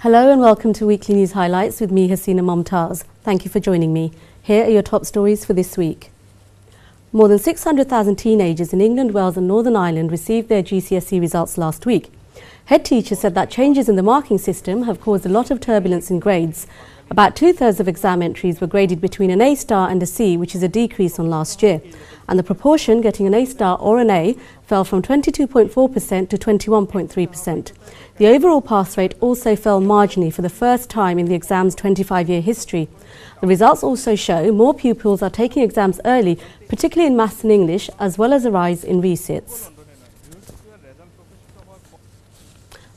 Hello and welcome to Weekly News Highlights with me, Hasina Momtaz. Thank you for joining me. Here are your top stories for this week. More than 600,000 teenagers in England, Wales and Northern Ireland received their GCSE results last week. Head teachers said that changes in the marking system have caused a lot of turbulence in grades. About two-thirds of exam entries were graded between an A star and a C, which is a decrease on last year. And the proportion getting an A star or an A fell from 22.4% to 21.3%. The overall pass rate also fell marginally for the first time in the exam's 25-year history. The results also show more pupils are taking exams early, particularly in maths and English, as well as a rise in resits.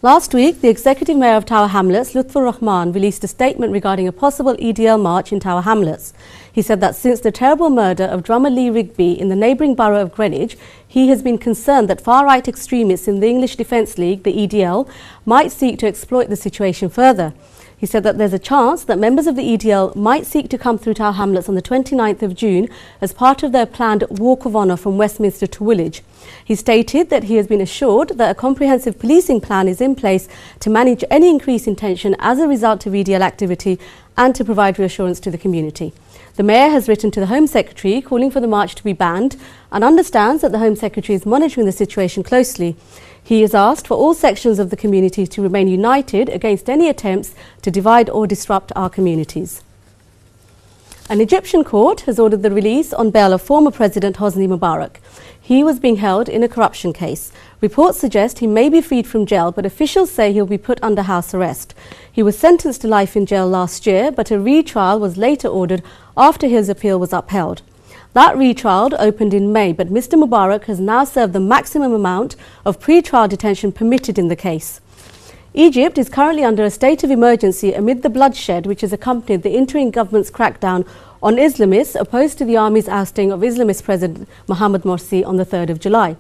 Last week, the Executive Mayor of Tower Hamlets, Lutfur Rahman, released a statement regarding a possible EDL march in Tower Hamlets. He said that since the terrible murder of drummer Lee Rigby in the neighbouring borough of Greenwich, he has been concerned that far-right extremists in the English Defence League, the EDL, might seek to exploit the situation further. He said that there's a chance that members of the EDL might seek to come through Tower Hamlets on the 29th of June as part of their planned Walk of Honour from Westminster to Woolwich. He stated that he has been assured that a comprehensive policing plan is in place to manage any increase in tension as a result of EDL activity and to provide reassurance to the community. The Mayor has written to the Home Secretary calling for the march to be banned and understands that the Home Secretary is monitoring the situation closely. He has asked for all sections of the community to remain united against any attempts to divide or disrupt our communities. An Egyptian court has ordered the release on bail of former President Hosni Mubarak. He was being held in a corruption case. Reports suggest he may be freed from jail, but officials say he'll be put under house arrest. He was sentenced to life in jail last year, but a retrial was later ordered after his appeal was upheld. That retrial opened in May, but Mr. Mubarak has now served the maximum amount of pre-trial detention permitted in the case. Egypt is currently under a state of emergency amid the bloodshed which has accompanied the interim government's crackdown on Islamists opposed to the army's ousting of Islamist President Mohamed Morsi on the 3rd of July.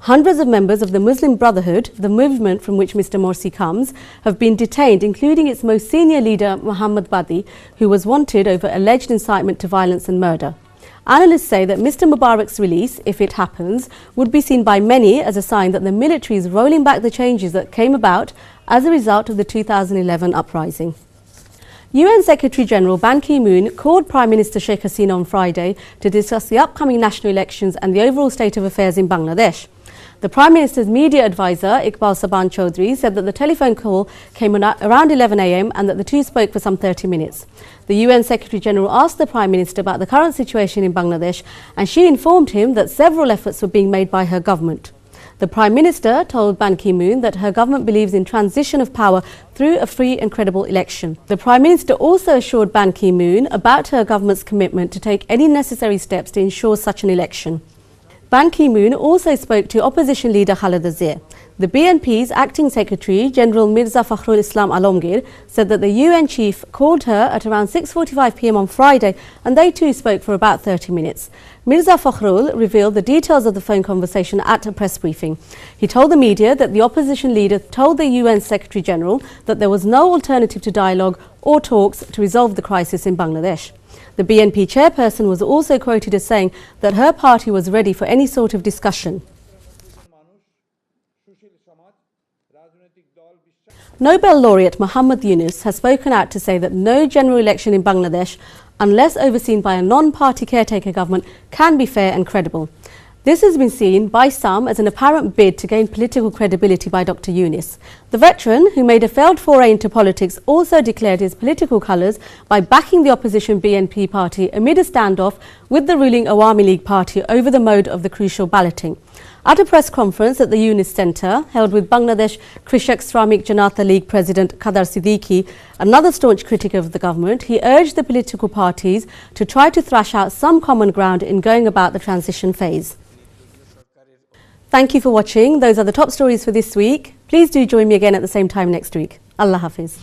Hundreds of members of the Muslim Brotherhood, the movement from which Mr. Morsi comes, have been detained, including its most senior leader, Mohammed Badi, who was wanted over alleged incitement to violence and murder. Analysts say that Mr. Mubarak's release, if it happens, would be seen by many as a sign that the military is rolling back the changes that came about as a result of the 2011 uprising. UN Secretary-General Ban Ki-moon called Prime Minister Sheikh Hasina on Friday to discuss the upcoming national elections and the overall state of affairs in Bangladesh. The Prime Minister's media advisor, Iqbal Saban Chaudhry, said that the telephone call came around 11 a.m. and that the two spoke for some 30 minutes. The UN Secretary-General asked the Prime Minister about the current situation in Bangladesh, and she informed him that several efforts were being made by her government. The Prime Minister told Ban Ki-moon that her government believes in transition of power through a free and credible election. The Prime Minister also assured Ban Ki-moon about her government's commitment to take any necessary steps to ensure such an election. Ban Ki-moon also spoke to opposition leader Khaleda Zia. The BNP's acting secretary, General Mirza Fakhrul Islam Alamgir, said that the UN chief called her at around 6:45 p.m. on Friday, and they too spoke for about 30 minutes. Mirza Fakhrul revealed the details of the phone conversation at a press briefing. He told the media that the opposition leader told the UN Secretary General that there was no alternative to dialogue or talks to resolve the crisis in Bangladesh. The BNP chairperson was also quoted as saying that her party was ready for any sort of discussion. Nobel laureate Muhammad Yunus has spoken out to say that no general election in Bangladesh, unless overseen by a non-party caretaker government, can be fair and credible. This has been seen by some as an apparent bid to gain political credibility by Dr. Yunus. The veteran, who made a failed foray into politics, also declared his political colours by backing the opposition BNP party amid a standoff with the ruling Awami League party over the mode of the crucial balloting. At a press conference at the Yunus Centre, held with Bangladesh Krishak Shramik Janata League President Qadar Siddiqui, another staunch critic of the government, he urged the political parties to try to thrash out some common ground in going about the transition phase. Thank you for watching. Those are the top stories for this week. Please do join me again at the same time next week. Allah Hafiz.